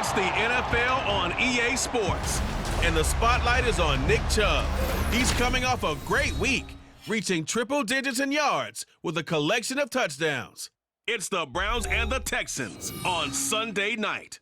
It's the NFL on EA Sports, and the spotlight is on Nick Chubb. He's coming off a great week, reaching triple digits in yards with a collection of touchdowns. It's the Browns and the Texans on Sunday night.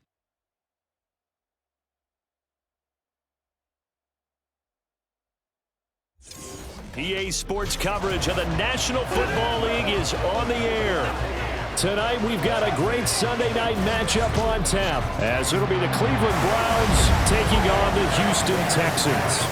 EA Sports coverage of the National Football League is on the air. Tonight, we've got a great Sunday night matchup on tap, as it'll be the Cleveland Browns taking on the Houston Texans.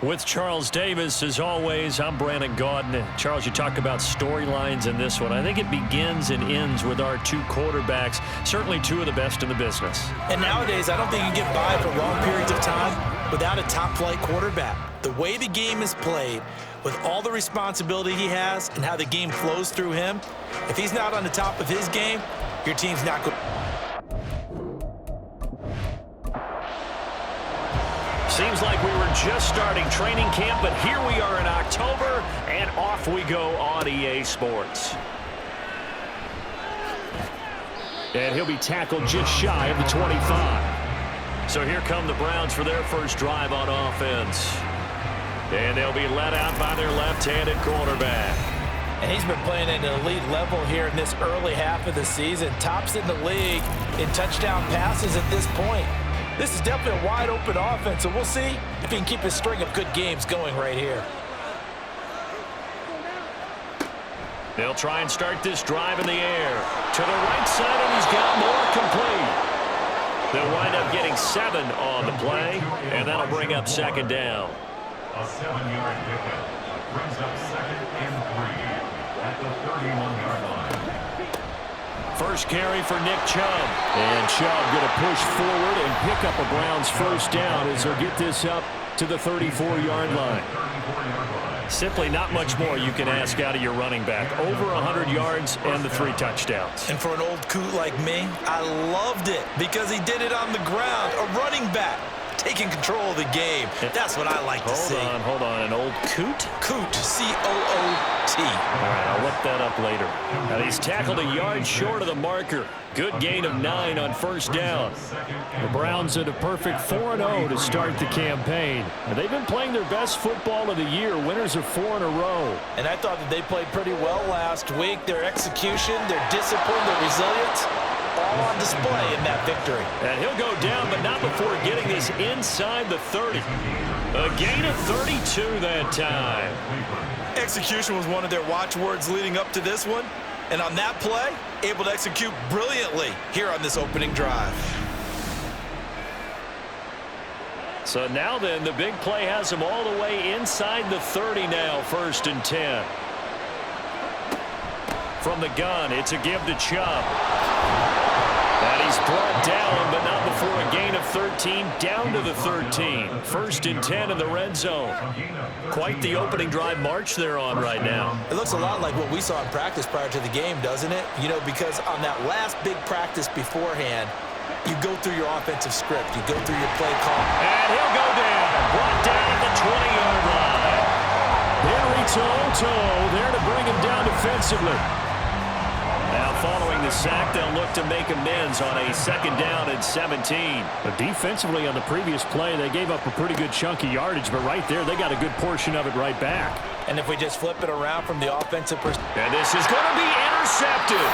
With Charles Davis, as always, I'm Brandon Gaudin. Charles, you talk about storylines in this one. I think it begins and ends with our two quarterbacks, certainly two of the best in the business. And nowadays, I don't think you can get by for long periods of time without a top-flight quarterback. The way the game is played, with all the responsibility he has and how the game flows through him, if he's not on the top of his game, your team's not good. Seems like we were just starting training camp, but here we are in October, and off we go on EA Sports. And he'll be tackled just shy of the 25. So here come the Browns for their first drive on offense. And they'll be let out by their left-handed quarterback. And he's been playing at an elite level here in this early half of the season. Tops in the league in touchdown passes at this point. This is definitely a wide-open offense, so we'll see if he can keep his string of good games going right here. They'll try and start this drive in the air. To the right side, and he's got more complete. They'll wind up getting 7 on the play, and that'll bring up second down. A 7-yard pickup brings up 2nd and 3 at the 31-yard line. First carry for Nick Chubb. And Chubb going to push forward and pick up a Browns first down as they'll get this up to the 34-yard line. Simply not much more you can ask out of your running back. Over 100 yards and the 3 touchdowns. And for an old coot like me, I loved it because he did it on the ground. A running back taking control of the game. That's what I like to see. Hold on. An old coot? Coot, C-O-O-T. All right, I'll look that up later. Now he's tackled a yard short of the marker. Good gain of 9 on first down. The Browns at a perfect 4-0 to start the campaign. And they've been playing their best football of the year, winners of 4 in a row. And I thought that they played pretty well last week. Their execution, their discipline, their resilience, all on display in that victory. And he'll go down, but not before getting this inside the 30. A gain of 32 that time. Execution was one of their watchwords leading up to this one. And on that play, able to execute brilliantly here on this opening drive. So now then, the big play has him all the way inside the 30 now, 1st and 10. From the gun, it's a give to Chubb. And he's brought down, but not before a gain of 13, down to the 13. 1st and 10 in the red zone. Quite the opening drive march they're on right now. It looks a lot like what we saw in practice prior to the game, doesn't it? You know, because on that last big practice beforehand, you go through your offensive script. You go through your play call. And he'll go down. Brought down at the 20-yard line. Henry Toto there to bring him down defensively. Now following the sack, they'll look to make amends on a 2nd down and 17. But defensively on the previous play, they gave up a pretty good chunk of yardage, but right there, they got a good portion of it right back. And if we just flip it around from the offensive perspective. And this is going to be intercepted.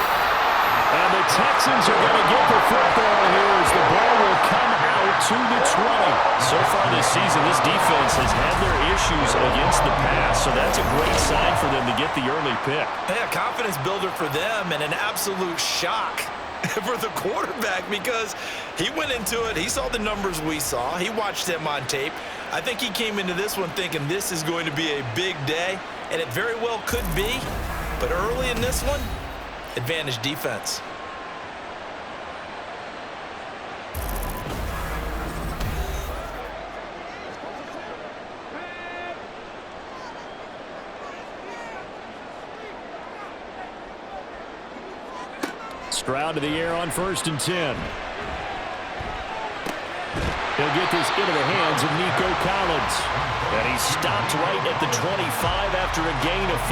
And the Texans are going to get the football here as the ball will come out to the 20. So far this season, this defense has had their issues against the pass, so that's a great sign for them to get the early pick. Yeah, confidence builder for them and an absolute shock for the quarterback because he went into it. He saw the numbers we saw. He watched them on tape. I think he came into this one thinking this is going to be a big day, and it very well could be. But early in this one, advantage defense. Stroud to the air on 1st and 10. He'll get this into the hands of Nico Collins. And he's stopped right at the 25 after a gain of 5.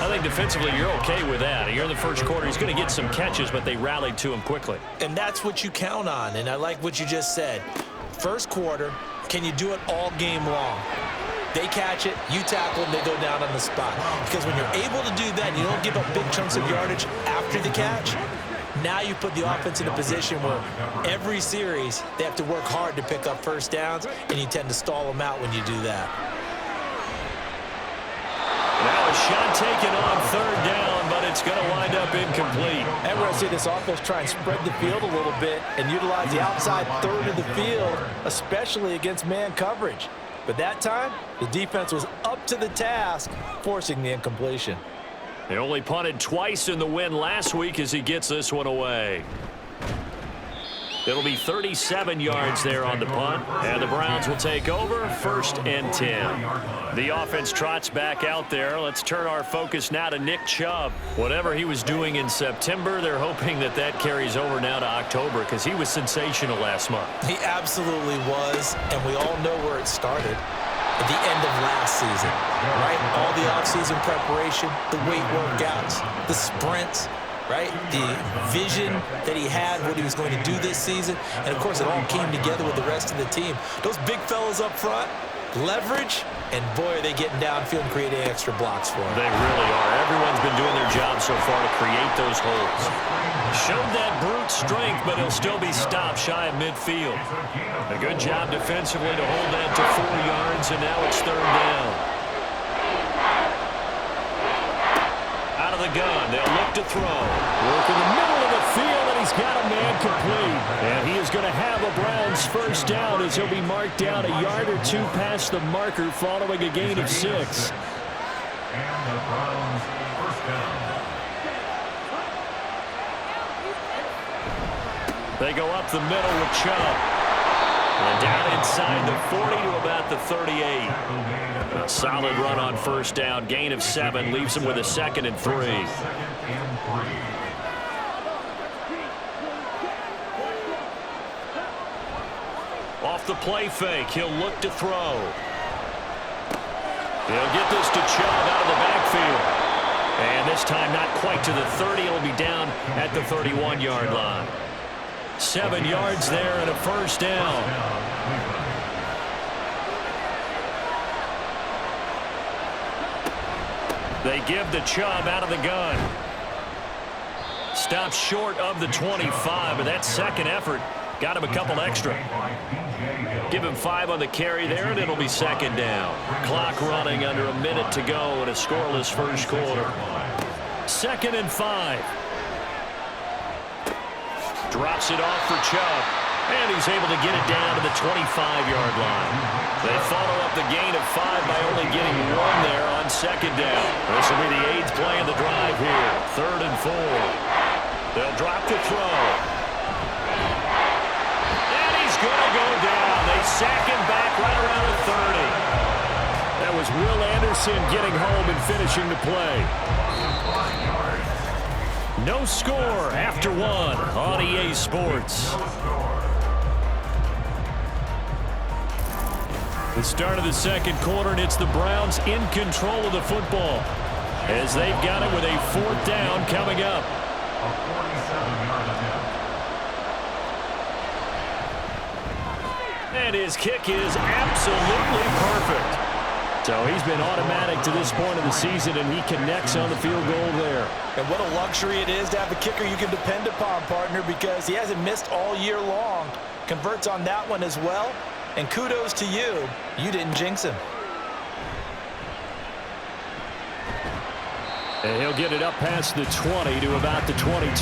I think defensively you're okay with that. Here in the first quarter, he's going to get some catches, but they rallied to him quickly. And that's what you count on, and I like what you just said. First quarter, can you do it all game long? They catch it, you tackle them, they go down on the spot. Because when you're able to do that and you don't give up big chunks of yardage after the catch, now you put the offense in a position where every series they have to work hard to pick up first downs, and you tend to stall them out when you do that. Now a shot taken on third down, but it's going to wind up incomplete. And we're going to see this offense try and spread the field a little bit and utilize the outside third of the field, especially against man coverage. But that time, the defense was up to the task, forcing the incompletion. They only punted twice in the win last week as he gets this one away. It'll be 37 yards there on the punt, and the Browns will take over, 1st and 10. The offense trots back out there. Let's turn our focus now to Nick Chubb. Whatever he was doing in September, they're hoping that that carries over now to October because he was sensational last month. He absolutely was, and we all know where it started. At the end of last season, right? All the offseason preparation, the weight workouts, the sprints, right? The vision that he had, what he was going to do this season. And, of course, it all came together with the rest of the team. Those big fellas up front, leverage, and, boy, are they getting downfield and creating extra blocks for him. They really are. Everyone's been doing their job so far to create those holes. Showed that brute strength, but he'll still be stopped shy of midfield. A good job defensively to hold that to 4 yards, and now it's third down. Out of the gun, they'll look to throw. Work in the middle of the field, and he's got a man complete. And he is going to have a Browns first down as he'll be marked down a yard or two past the marker following a gain of 6. And the Browns first down. They go up the middle with Chubb. And down inside the 40 to about the 38. A solid run on first down. Gain of 7 leaves him with a 2nd and 3. Off the play fake, he'll look to throw. He'll get this to Chubb out of the backfield. And this time not quite to the 30. It'll be down at the 31-yard line. 7 yards there and a first down. They give the Chubb out of the gun. Stops short of the 25, but that second effort got him a couple extra. Give him 5 on the carry there, and it'll be 2nd down. Clock running under a minute to go in a scoreless first quarter. 2nd and 5. Drops it off for Chubb, and he's able to get it down to the 25-yard line. They follow up the gain of 5 by only getting 1 there on 2nd down. This will be the 8th play of the drive here. 3rd and 4. They'll drop to throw. And he's going to go down. They sack him back right around the 30. That was Will Anderson getting home and finishing the play. No score after 1 on EA Sports. The start of the second quarter, and it's the Browns in control of the football as they've got it with a 4th down coming up. A 47-yard attempt. And his kick is absolutely perfect. So he's been automatic to this point of the season, and he connects on the field goal there. And what a luxury it is to have a kicker you can depend upon, partner, because he hasn't missed all year long. Converts on that one as well. And kudos to you. You didn't jinx him. And he'll get it up past the 20 to about the 22.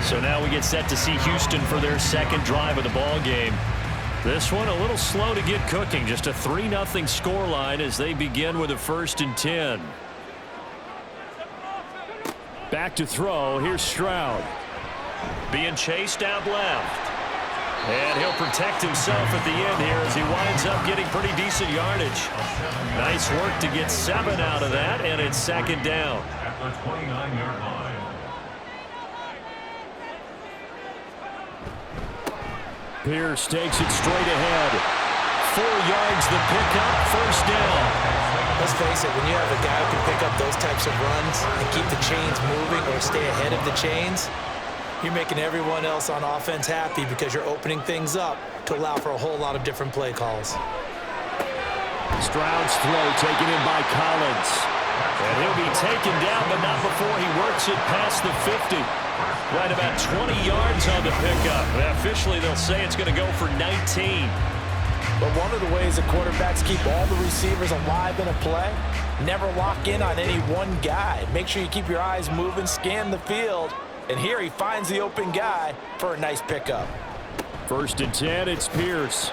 So now we get set to see Houston for their 2nd drive of the ball game. This one a little slow to get cooking. Just a 3-0 scoreline as they begin with a 1st and 10. Back to throw. Here's Stroud. Being chased out left. And he'll protect himself at the end here as he winds up getting pretty decent yardage. Nice work to get 7 out of that, and it's 2nd down. At the 29-yard line. Pierce takes it straight ahead. 4 yards the pickup, first down. Let's face it, when you have a guy who can pick up those types of runs and keep the chains moving or stay ahead of the chains, you're making everyone else on offense happy because you're opening things up to allow for a whole lot of different play calls. Stroud's throw taken in by Collins. And he'll be taken down, but not before he works it past the 50. Right about 20 yards on the pickup. Officially, they'll say it's going to go for 19. But one of the ways that quarterbacks keep all the receivers alive in a play, never lock in on any one guy. Make sure you keep your eyes moving, scan the field. And here he finds the open guy for a nice pickup. 1st and 10, it's Pierce.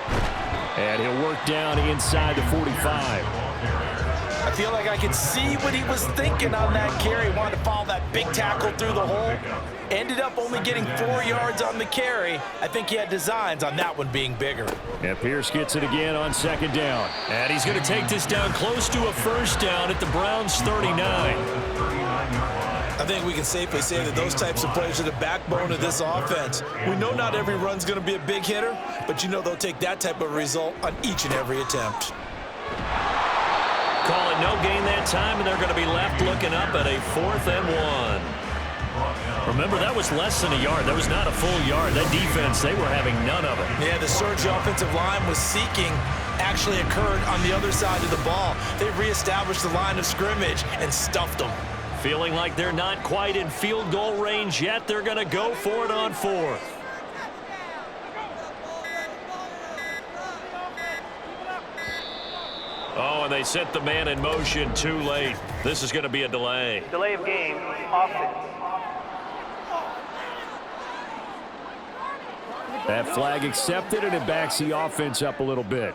And he'll work down inside the 45. I feel like I could see what he was thinking on that carry. Wanted to follow that big tackle through the hole. Ended up only getting 4 yards on the carry. I think he had designs on that one being bigger. And Pierce gets it again on 2nd down. And he's going to take this down close to a first down at the Browns' 39. I think we can safely say that those types of plays are the backbone of this offense. We know not every run's going to be a big hitter, but you know they'll take that type of result on each and every attempt. Call it no gain that time, and they're going to be left looking up at a 4th and 1. Remember, that was less than a yard. That was not a full yard. That defense, they were having none of it. Yeah, the surge the offensive line was seeking actually occurred on the other side of the ball. They reestablished the line of scrimmage and stuffed them. Feeling like they're not quite in field goal range yet, they're going to go for it on 4th. Oh, and they set the man in motion too late. This is going to be a delay. Delay of game, offense. That flag accepted, and it backs the offense up a little bit.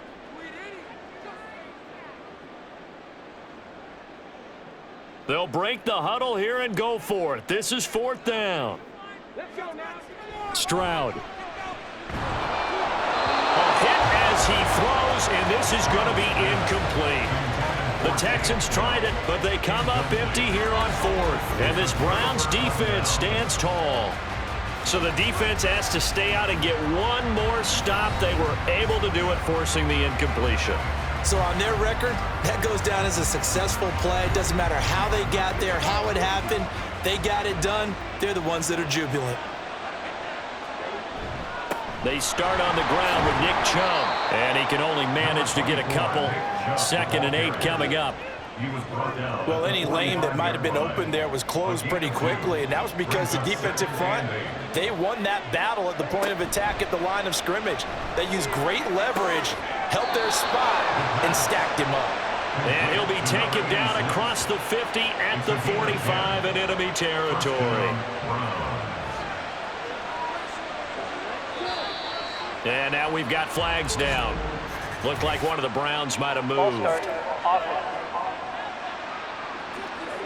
They'll break the huddle here and go for it. This is 4th down. Stroud. A hit as he throws, and this is going to be incomplete. The Texans tried it, but they come up empty here on 4th. And this Browns defense stands tall. So the defense has to stay out and get one more stop. They were able to do it, forcing the incompletion. So on their record, that goes down as a successful play. It doesn't matter how they got there, how it happened. They got it done. They're the ones that are jubilant. They start on the ground with Nick Chubb, and he can only manage to get a couple. 2nd and 8 coming up. Well, any lane that might have been open there was closed pretty quickly, and that was because the defensive front, they won that battle at the point of attack at the line of scrimmage. They used great leverage, held their spot, and stacked him up. And he'll be taken down across the 50 at the 45 in enemy territory. And now we've got flags down. Looked like one of the Browns might have moved. False start, offense.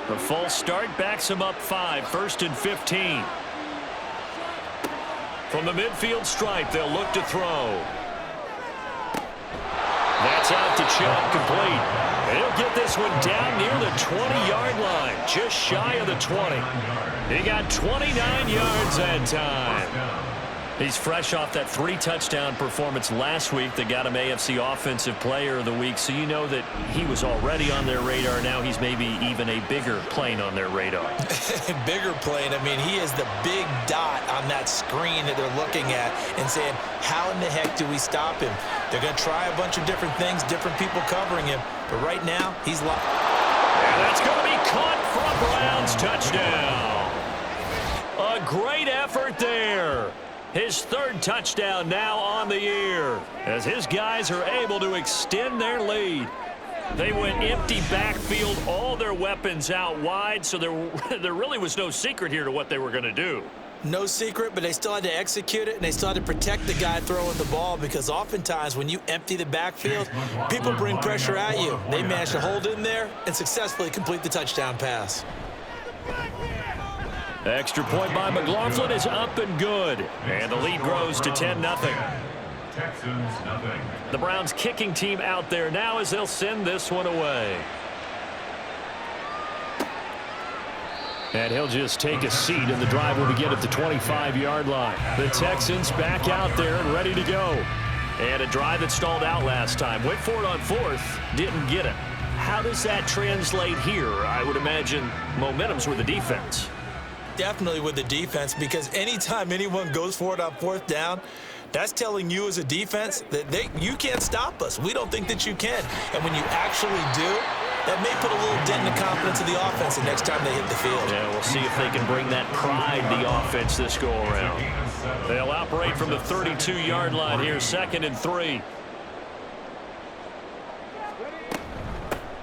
The false start backs him up 5, 1st and 15. From the midfield stripe, they'll look to throw. That's out to Chubb, complete. And he'll get this one down near the 20-yard line, just shy of the 20. He got 29 yards that time. He's fresh off that 3-touchdown performance last week that got him AFC Offensive Player of the Week, so you know that he was already on their radar. Now he's maybe even a bigger plane on their radar. Bigger plane. I mean, he is the big dot on that screen that they're looking at and saying, how in the heck do we stop him? They're going to try a bunch of different things, different people covering him, but right now he's locked. And that's going to be caught for a Browns touchdown. A great effort there. His 3rd touchdown now on the year as his guys are able to extend their lead. They went empty backfield, all their weapons out wide, so there really was no secret here to what they were going to do. No secret, but they still had to execute it, and they still had to protect the guy throwing the ball because oftentimes when you empty the backfield, people bring pressure at you. They managed to hold in there and successfully complete the touchdown pass. Extra point by McLaughlin is up and good. And the lead grows to 10-0. Texans, nothing. The Browns kicking team out there now as they'll send this one away. And he'll just take a seat, and the drive will begin at the 25-yard line. The Texans back out there and ready to go. And a drive that stalled out last time. Went for it on fourth, didn't get it. How does that translate here? I would imagine momentum's with the defense. Definitely with the defense, because anytime anyone goes for it on fourth down, that's telling you as a defense that you can't stop us. We don't think that you can. And when you actually do, that may put a little dent in the confidence of the offense the next time they hit the field. Yeah, we'll see if they can bring that pride to the offense this go-around. They'll operate from the 32-yard line here, 2nd and 3.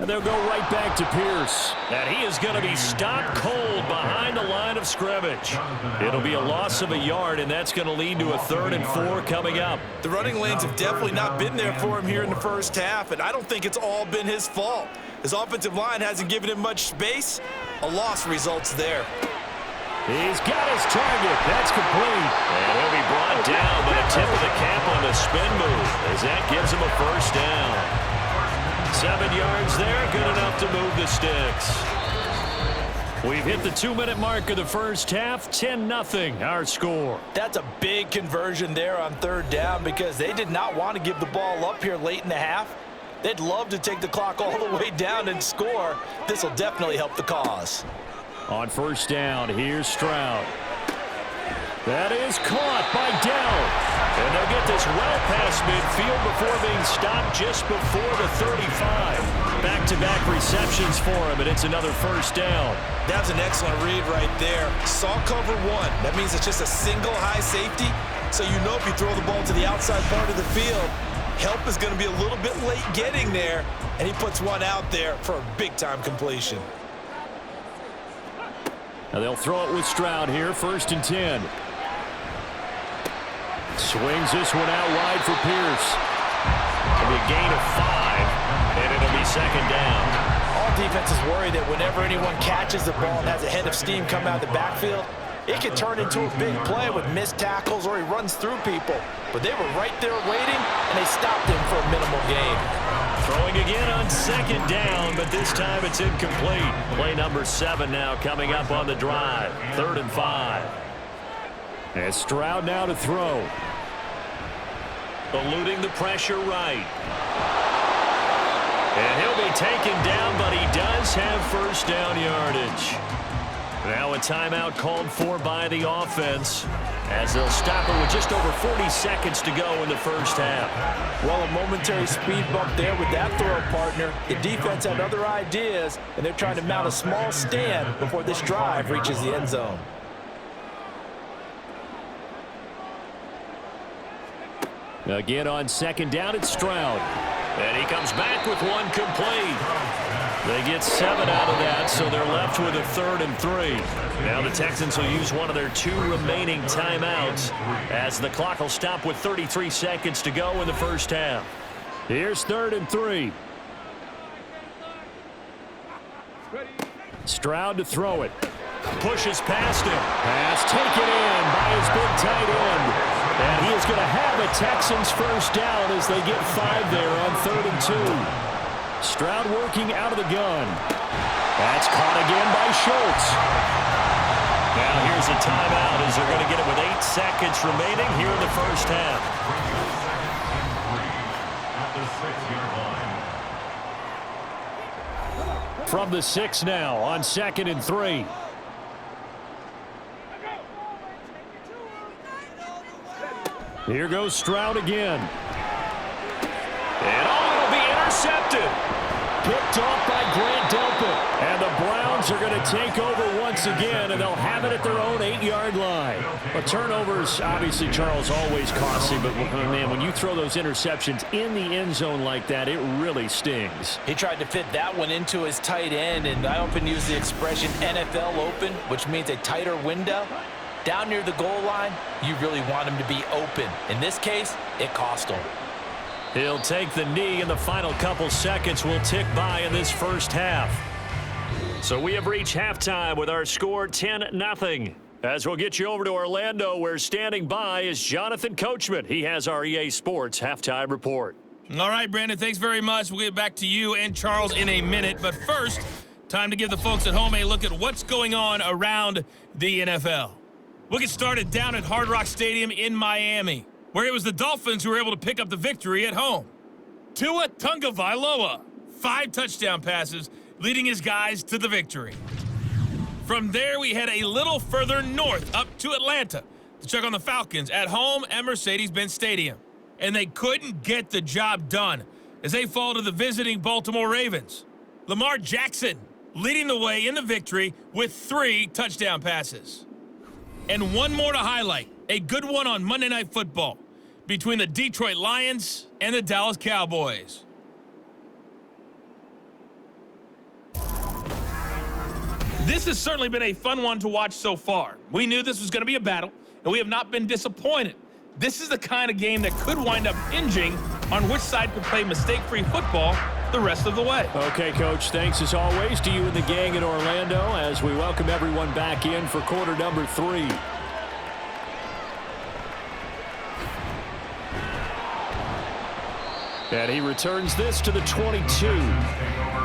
And they'll go right back to Pierce. And he is going to be stopped cold behind the line of scrimmage. It'll be a loss of a yard, and that's going to lead to a 3rd and 4 coming up. The running lanes have definitely not been there for him here in the first half, and I don't think it's all been his fault. His offensive line hasn't given him much space. A loss results there. He's got his target. That's complete. And he'll be brought down, but a tip of the cap on the spin move as that gives him a 1st down. 7 yards there, good enough to move the sticks. We've hit the 2-minute mark of the first half, 10-0 our score. That's a big conversion there on 3rd down because they did not want to give the ball up here late in the half. They'd love to take the clock all the way down and score. This will definitely help the cause. On 1st down, here's Stroud. That is caught by Dell. And they'll get this well past midfield before being stopped just before the 35. Back-to-back receptions for him, and it's another 1st down. That's an excellent read right there. Saw cover 1. That means it's just a single high safety. So you know if you throw the ball to the outside part of the field, help is going to be a little bit late getting there, and he puts one out there for a big-time completion. Now they'll throw it with Stroud here, 1st and 10. Swings this one out wide for Pierce. It'll be a gain of 5, and it'll be 2nd down. All defenses worry that whenever anyone catches the ball and has a head of steam come out of the backfield, it can turn into a big play with missed tackles or he runs through people. But they were right there waiting, and they stopped him for a minimal gain. Throwing again on 2nd down, but this time it's incomplete. Play number 7 now coming up on the drive. 3rd and 5. And Stroud now to throw. Eluding the pressure right. And he'll be taken down, but he does have 1st down yardage. Now a timeout called for by the offense as they'll stop it with just over 40 seconds to go in the first half. Well, a momentary speed bump there with that throw partner. The defense had other ideas, and they're trying to mount a small stand before this drive reaches the end zone. Again on 2nd down, it's Stroud. And he comes back with one complete. They get 7 out of that, so they're left with a 3rd and 3. Now the Texans will use one of their 2 remaining timeouts as the clock will stop with 33 seconds to go in the first half. Here's 3rd and 3. Stroud to throw it. Pushes past him. Pass taken in by his big tight end. And he is going to have a Texans 1st down as they get 5 there on 3rd and 2. Stroud working out of the gun. That's caught again by Schultz. Now here's a timeout as they're going to get it with 8 seconds remaining here in the first half. From the 6 now on 2nd and 3. Here goes Stroud again. And it'll be intercepted. Picked off by Grant Delpit. And the Browns are going to take over once again, and they'll have it at their own 8-yard line. But turnovers, obviously, Charles, always costly. But, man, when you throw those interceptions in the end zone like that, it really stings. He tried to fit that one into his tight end, and I often use the expression NFL open, which means a tighter window. Down near the goal line, you really want him to be open. In this case, it cost him. He'll take the knee, and the final couple seconds will tick by in this first half. So we have reached halftime with our score 10-0. As we'll get you over to Orlando, where standing by is Jonathan Coachman. He has our EA Sports halftime report. All right, Brandon, thanks very much. We'll get back to you and Charles in a minute. But first, Time to give the folks at home a look at what's going on around the NFL. We'll get started down at Hard Rock Stadium in Miami, where it was the Dolphins who were able to pick up the victory at home. Tua Tagovailoa, 5 touchdown passes, leading his guys to the victory. From there, we head a little further north up to Atlanta to check on the Falcons at home at Mercedes-Benz Stadium. And they couldn't get the job done as they fall to the visiting Baltimore Ravens. Lamar Jackson leading the way in the victory with 3 touchdown passes. And one more to highlight, a good one on Monday Night Football between the Detroit Lions and the Dallas Cowboys. This has certainly been a fun one to watch so far. We knew this was going to be a battle, and we have not been disappointed. This is the kind of game that could wind up hinging on which side could play mistake-free football the rest of the way. Okay, Coach, thanks as always to you and the gang in Orlando as we welcome everyone back in for quarter number 3. And he returns this to the 22.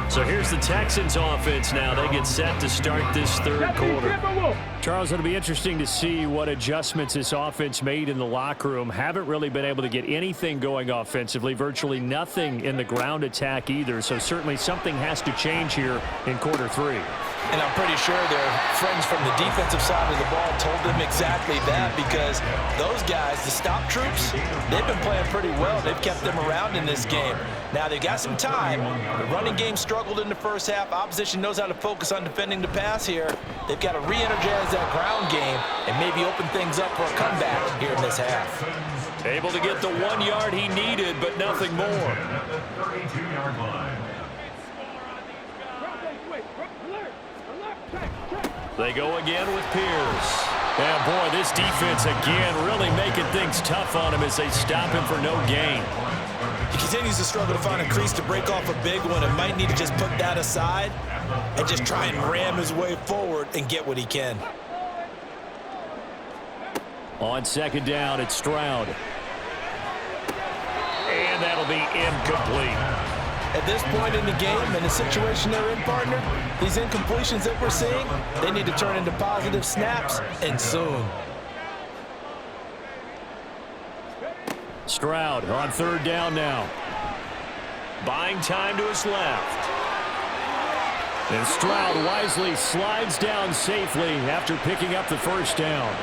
So here's the Texans offense now. They get set to start this third quarter. Charles, it'll be interesting to see what adjustments this offense made in the locker room. Haven't really been able to get anything going offensively, virtually nothing in the ground attack either. So certainly something has to change here in quarter 3. And I'm pretty sure their friends from the defensive side of the ball told them exactly that, because those guys, the stop troops, they've been playing pretty well. They've kept them around in this game. Now, they've got some time. The running game struggled in the first half. Opposition knows how to focus on defending the pass here. They've got to re-energize that ground game and maybe open things up for a comeback here in this half. Able to get the 1 yard he needed, but nothing more. At the 32-yard line. They go again with Pierce. And boy, this defense again really making things tough on him as they stop him for no gain. He continues to struggle to find a crease to break off a big one and might need to just put that aside and just try and ram his way forward and get what he can. On second down, it's Stroud. And that'll be incomplete. At this point in the game and the situation they're in, partner, these incompletions that we're seeing, they need to turn into positive snaps, and soon. Stroud on third down now. Buying time to his left. And Stroud wisely slides down safely after picking up the first down.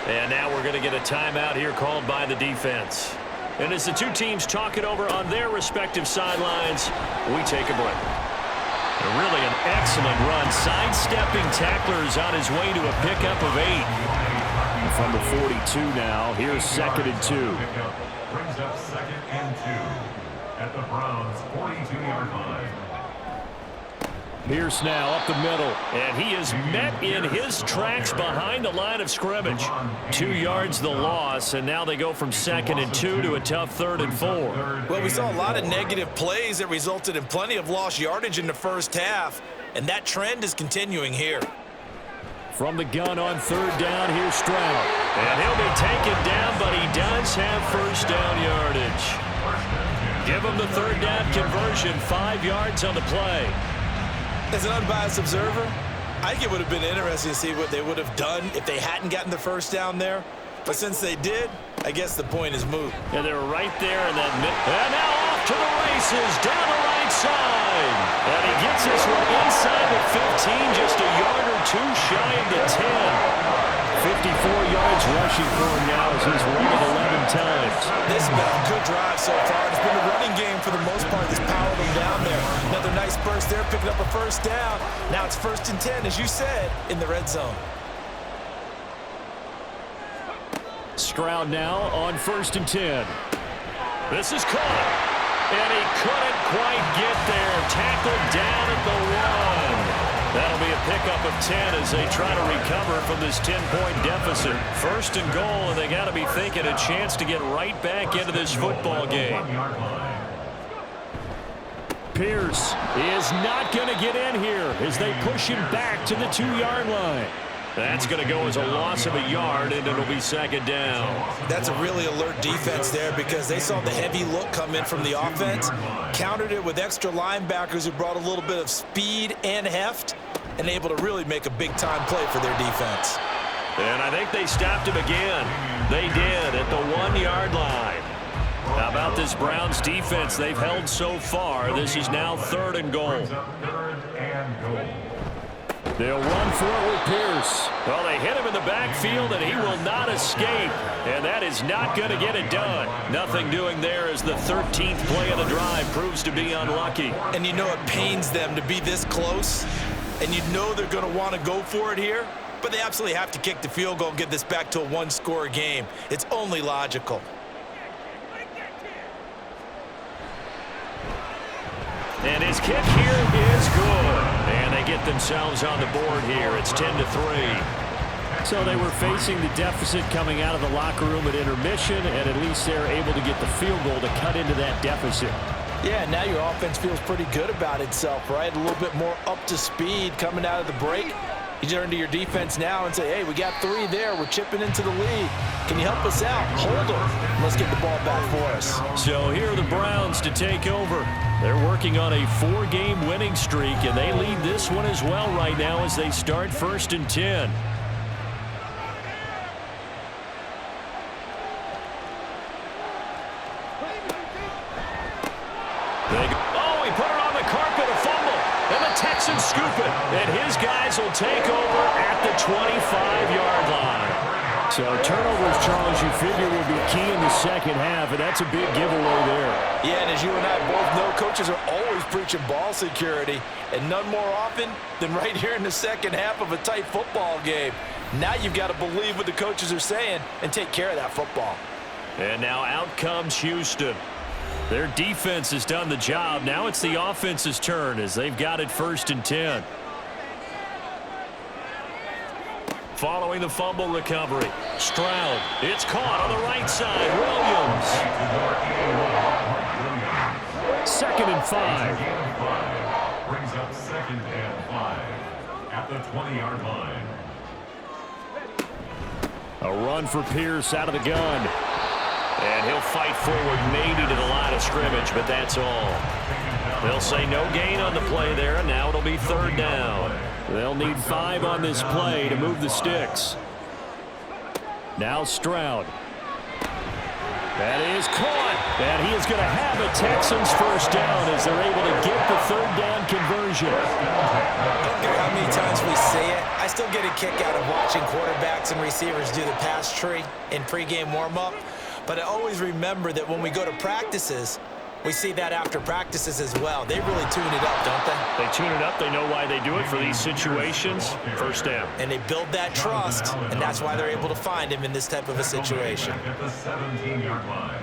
And now we're going to get a timeout here called by the defense. And as the two teams talk it over on their respective sidelines, we take a break. And really an excellent run. Sidestepping tacklers on his way to a pickup of 8. From the 42 now, here's 2nd and 2. Brings up 2nd and 2 at the Browns' 42-yard line. Pierce now up the middle. And he is met in his tracks behind the line of scrimmage. 2 yards the loss, and now they go from 2nd and 2 to a tough 3rd and 4. Well, we saw a lot of negative plays that resulted in plenty of lost yardage in the first half, and that trend is continuing here. From the gun on third down, here's Stroud. And he'll be taken down, but he does have first down yardage. Give him the third down conversion, 5 yards on the play. As an unbiased observer, I think it would have been interesting to see what they would have done if they hadn't gotten the first down there. But since they did, I guess the point is moot. And they're right there in that mid. And now off to the races down the right side. And he gets this one inside the 15, just a yard or 2 shy of the 10. 54 yards rushing for him now as he's run it 11 times. This has been a good drive so far. It's been a running game for the most part that's powered them down there. Another nice burst there, picking up a first down. Now it's 1st and 10, as you said, in the red zone. Stroud now on 1st and 10. This is caught. And he couldn't quite get there. Tackled down at the 1. That'll be a pickup of 10 as they try to recover from this 10-point deficit. 1st and goal, and they got to be thinking a chance to get right back into this football game. Pierce is not going to get in here as they push him back to the 2-yard line. That's going to go as a loss of a yard, and it'll be second down. That's a really alert defense there because they saw the heavy look come in from the offense, countered it with extra linebackers who brought a little bit of speed and heft, and able to really make a big-time play for their defense. And I think they stopped him again. They did at the 1-yard line. How about this Browns defense they've held so far? This is now 3rd and goal. They'll run for it with Pierce. Well, they hit him in the backfield, and he will not escape. And that is not going to get it done. Nothing doing there as the 13th play of the drive proves to be unlucky. And you know it pains them to be this close, and you know they're going to want to go for it here, but they absolutely have to kick the field goal and get this back to a one-score game. It's only logical. And his kick here is good. And they get themselves on the board here. It's 10-3. So they were facing the deficit coming out of the locker room at intermission, and at least they're able to get the field goal to cut into that deficit. Yeah, now your offense feels pretty good about itself, right? A little bit more up to speed coming out of the break. You turn to your defense now and say, hey, we got 3 there. We're chipping into the lead. Can you help us out? Hold them. Let's get the ball back for us. So here are the Browns to take over. They're working on a 4-game winning streak, and they lead this one as well right now as they start 1st and 10. Oh, he put it on the carpet, a fumble, and the Texans scoop it, and his guys will take over at the 25-yard line. So turnovers, Charles, you figure will be key in the second half, and that's a big giveaway there. Yeah, and as you and I both know, coaches are always preaching ball security, and none more often than right here in the second half of a tight football game. Now you've got to believe what the coaches are saying and take care of that football. And now out comes Houston. Their defense has done the job. Now it's the offense's turn as they've got it 1st and 10. Following the fumble recovery, Stroud. It's caught on the right side. Williams. 2nd and 5. Brings up 2nd and 5 at the 20-yard line. A run for Pierce out of the gun. And he'll fight forward maybe to the line of scrimmage, but that's all. They'll say no gain on the play there, and now it'll be 3rd down. They'll need 5 on this play to move the sticks. Now Stroud. That is caught. And he is going to have a Texans 1st down as they're able to get the 3rd down conversion. I don't care how many times we say it, I still get a kick out of watching quarterbacks and receivers do the pass tree in pregame warm-up. But I always remember that when we go to practices, we see that after practices as well. They really tune it up, don't they? They tune it up. They know why they do it for these situations. 1st down. And they build that trust, and that's why they're able to find him in this type of a situation. At the 17-yard line.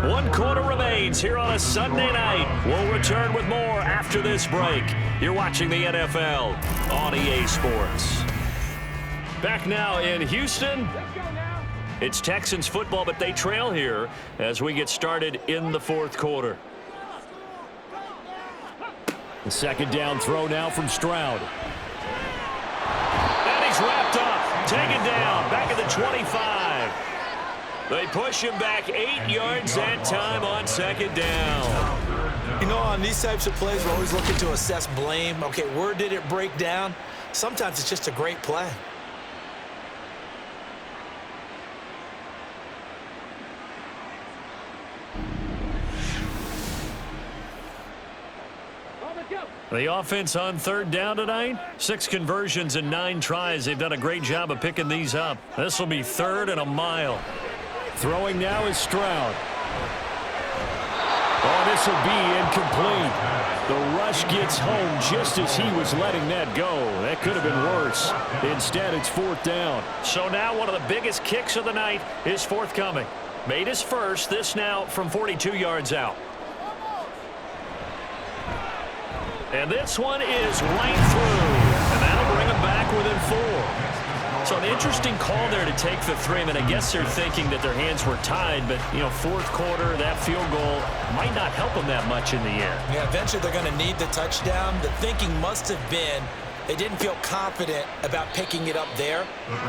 One quarter remains here on a Sunday night. We'll return with more after this break. You're watching the NFL on EA Sports. Back now in Houston. It's Texans football, but they trail here as we get started in the 4th quarter. The 2nd down throw now from Stroud. And he's wrapped up, taken down, back at the 25. They push him back 8 yards that time on 2nd down. You know, on these types of plays, we're always looking to assess blame. Okay, where did it break down? Sometimes it's just a great play. The offense on 3rd down tonight. 6 conversions and 9 tries. They've done a great job of picking these up. This will be 3rd and a mile. Throwing now is Stroud. Oh, this will be incomplete. The rush gets home just as he was letting that go. That could have been worse. Instead, it's 4th down. So now one of the biggest kicks of the night is forthcoming. Made his first. This now from 42 yards out. And this one is right through. And that'll bring him back within 4. So an Interesting call there to take the 3. I mean, I guess they're thinking that their hands were tied, but, you know, fourth quarter, that field goal might not help them that much in the end. Yeah, eventually they're going to need the touchdown. The thinking must have been they didn't feel confident about picking it up there,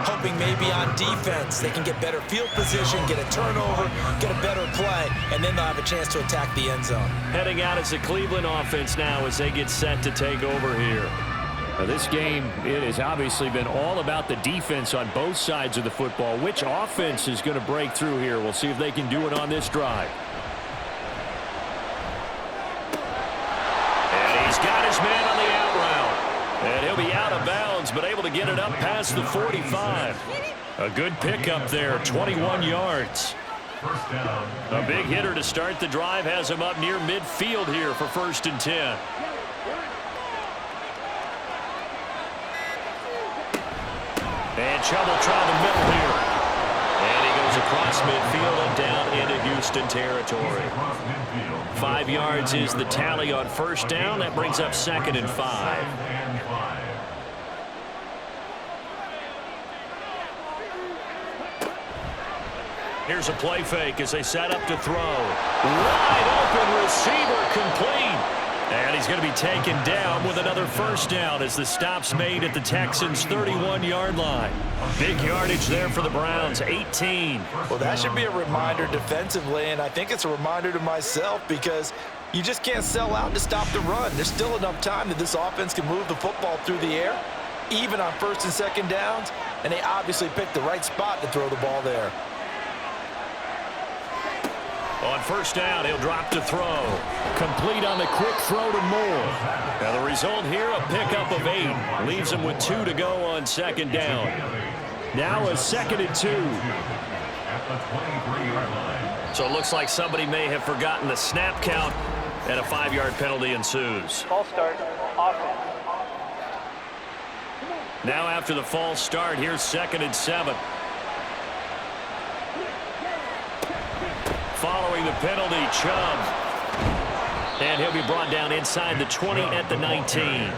hoping maybe on defense they can get better field position, get a turnover, get a better play, and then they'll have a chance to attack the end zone. Heading out as the Cleveland offense now as they get set to take over here. Now this game, it has obviously been all about the defense on both sides of the football. Which offense is going to break through here? We'll see if they can do it on this drive. And he's got his man on the out route. And he'll be out of bounds, but able to get it up past the 45. A good pickup there, 21 yards. A big hitter to start the drive has him up near midfield here for 1st and 10. And Chubb will try the middle here. And he goes across midfield and down into Houston territory. 5 yards is the tally on 1st down. That brings up 2nd and 5. Here's a play fake as they set up to throw. Wide open receiver complete. And he's going to be taken down with another 1st down as the stop's made at the Texans' 31-yard line. Big yardage there for the Browns, 18. Well, that should be a reminder defensively, and I think it's a reminder to myself because you just can't sell out to stop the run. There's still enough time that this offense can move the football through the air, even on 1st and 2nd downs, and they obviously picked the right spot to throw the ball there. On 1st down, he'll drop to throw. Complete on the quick throw to Moore. Now the result here, a pickup of 8. Leaves him with 2 to go on 2nd down. Now a 2nd and 2. So it looks like somebody may have forgotten the snap count, and a 5-yard penalty ensues. False start, offense. Now after the false start, here's 2nd and 7. Following the penalty, Chubb. And he'll be brought down inside the 20 at the 19.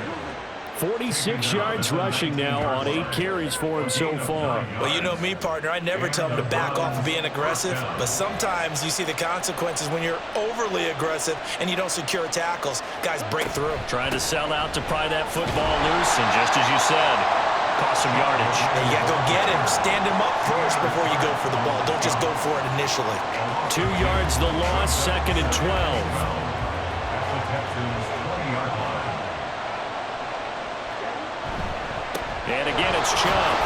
46 yards rushing now on 8 carries for him so far. Well, you know me, partner. I never tell him to back off of being aggressive, but sometimes you see the consequences when you're overly aggressive and you don't secure tackles. Guys break through. Trying to sell out to pry that football loose, and just as you said, cost some yardage. And you got to go get him. Stand him up first before you go for the ball. Don't just go for it initially. 2 yards the loss, 2nd and 12. And again, it's Chubb.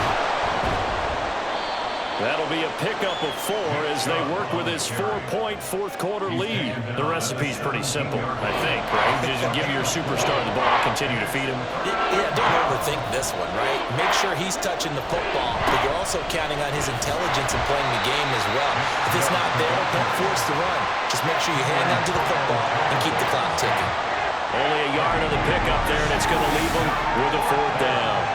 That'll be a pickup of 4 as they work with his 4-point fourth-quarter lead. The recipe's pretty simple, I think, right? Just give your superstar the ball, continue to feed him. Yeah, don't overthink this one, right? Make sure he's touching the football, but you're also counting on his intelligence in playing the game as well. If it's not there, don't force the run. Just make sure you hang on to the football and keep the clock ticking. Only a yard on the pickup there, and it's going to leave him with a 4th down.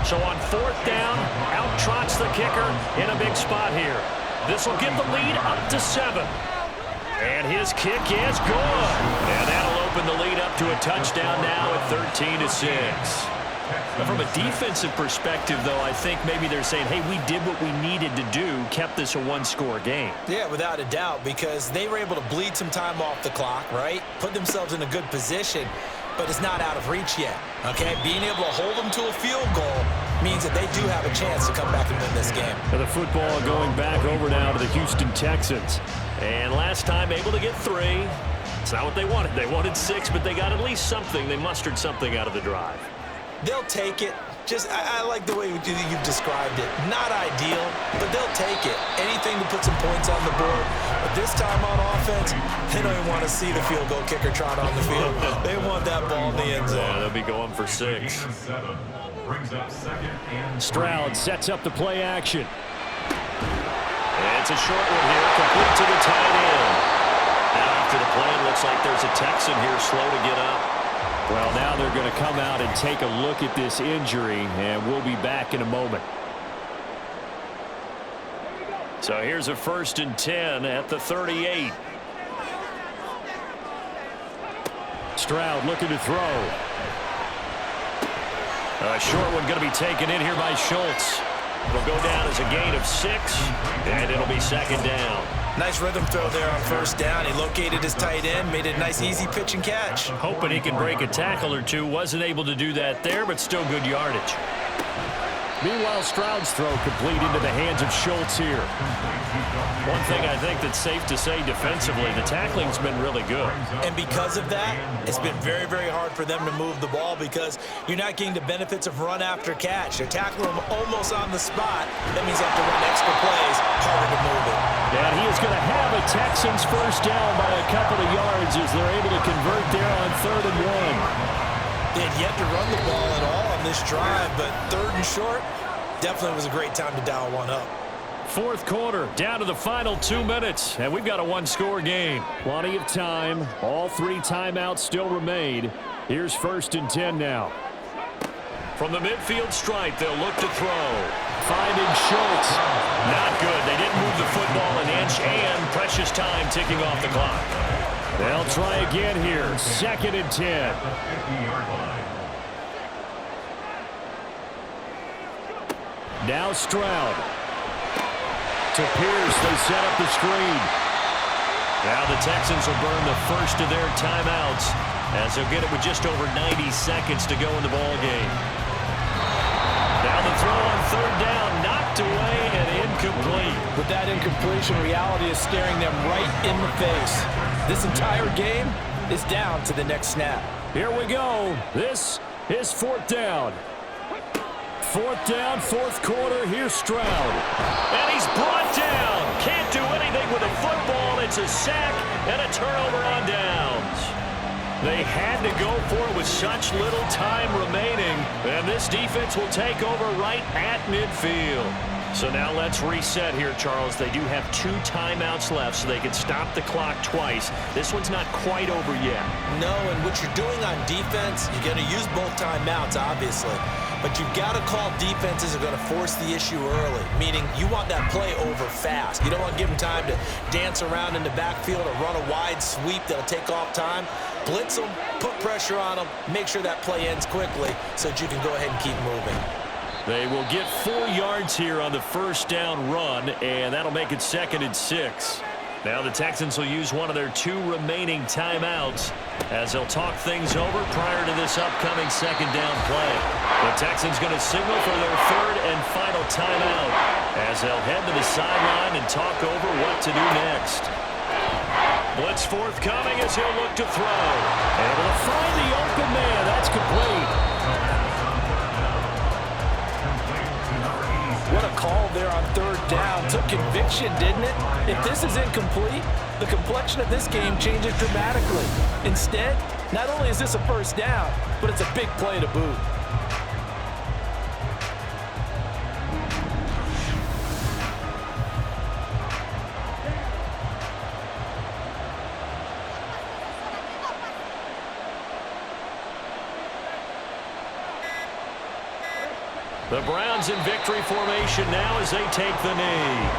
So on 4th down, out trots the kicker in a big spot here. This will give the lead up to 7. And his kick is good. And that'll open the lead up to a touchdown now at 13-6. Now from a defensive perspective, though, I think maybe they're saying, hey, we did what we needed to do, kept this a 1-score game. Yeah, without a doubt, because they were able to bleed some time off the clock, right? Put themselves in a good position, but it's not out of reach yet, okay? Being able to hold them to a field goal means that they do have a chance to come back and win this game. And the football going back over now to the Houston Texans. And last time able to get 3. It's not what they wanted. They wanted 6, but they got at least something. They mustered something out of the drive. They'll take it. Just, I like the way you've described it. Not ideal, but they'll take it. Anything to put some points on the board. But this time on offense, they don't even want to see the field goal kicker trot on the field. They want that ball in the end zone. Yeah, they'll be going for 6. Stroud sets up the play action. It's a short one here, complete to the tight end. Now after the play, it looks like there's a Texan here slow to get up. Well, now they're going to come out and take a look at this injury, and we'll be back in a moment. So here's a 1st and 10 at the 38. Stroud looking to throw. A short one going to be taken in here by Schultz. It'll go down as a gain of 6, and it'll be second down. Nice rhythm throw there on first down. He located his tight end, made it a nice easy pitch and catch. Hoping he can break a tackle or two. Wasn't able to do that there, but still good yardage. Meanwhile, Stroud's throw complete into the hands of Schultz here. One thing I think that's safe to say defensively, the tackling's been really good. And because of that, it's been very, very hard for them to move the ball because you're not getting the benefits of run after catch. They're tackling them almost on the spot. That means they have to run extra plays, harder to move it. And he is going to have a Texans first down by a couple of yards as they're able to convert there on 3rd and 1. They had yet to run the ball at all on this drive, but 3rd and short definitely was a great time to dial one up. 4th quarter, down to the final 2 minutes, and we've got a one-score game. Plenty of time. All 3 timeouts still remain. Here's 1st and 10 now. From the midfield stripe, they'll look to throw. Finding Schultz. Not good. They didn't move the football an inch, and precious time ticking off the clock. They'll try again here. 2nd and 10. Now Stroud. To Pierce, they set up the screen. Now the Texans will burn the first of their timeouts as they'll get it with just over 90 seconds to go in the ball game. Now the throw on 3rd down, knocked away and incomplete. With that incompletion, reality is staring them right in the face. This entire game is down to the next snap. Here we go. This is 4th down. 4th down, 4th quarter. Here's Stroud. And he's brought down. Can't do anything with a football. It's a sack and a turnover on downs. They had to go for it with such little time remaining. And this defense will take over right at midfield. So now let's reset here, Charles. They do have 2 timeouts left, so they can stop the clock twice. This one's not quite over yet. No, and what you're doing on defense, you're going to use both timeouts, obviously. But you've got to call defenses are going to force the issue early, meaning you want that play over fast. You don't want to give them time to dance around in the backfield or run a wide sweep that'll take off time. Blitz them, put pressure on them, make sure that play ends quickly so that you can go ahead and keep moving. They will get 4 yards here on the first down run, and that'll make it 2nd and 6. Now the Texans will use one of their 2 remaining timeouts as they'll talk things over prior to this upcoming 2nd down play. The Texans going to signal for their 3rd and final timeout as they'll head to the sideline and talk over what to do next. Blitz forthcoming as he'll look to throw. Able to find the open man. That's complete. What a call there on 3rd down. Took conviction, didn't it? If this is incomplete, the complexion of this game changes dramatically. Instead, not only is this a first down, but it's a big play to boot. The Browns in victory formation now as they take the knee.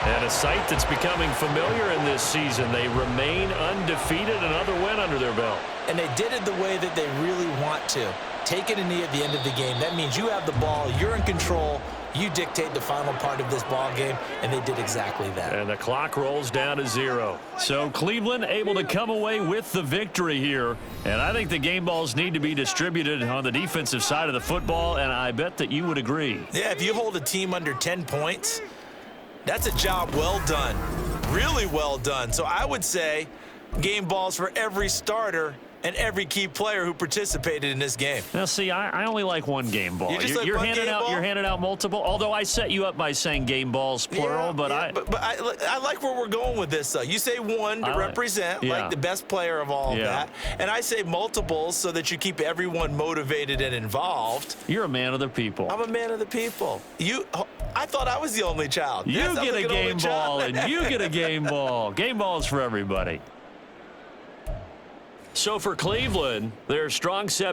And a sight that's becoming familiar in this season. They remain undefeated, another win under their belt. And they did it the way that they really want to. Taking a knee at the end of the game. That means you have the ball, you're in control, you dictate the final part of this ball game, and they did exactly that. And the clock rolls down to 0. So Cleveland able to come away with the victory here. And I think the game balls need to be distributed on the defensive side of the football, and I bet that you would agree. Yeah, if you hold a team under 10 points, that's a job well done. Really well done. So I would say game balls for every starter and every key player who participated in this game. Now, see, I only like one game ball. You're handing out multiple. Although I set you up by saying game balls plural, but I like where we're going with this. Though you say one to represent, like the best player of all of that, and I say multiples so that you keep everyone motivated and involved. You're a man of the people. I'm a man of the people. I thought I was the only child. You get a game ball, and you get a game ball. Game balls for everybody. So for Cleveland, their strong set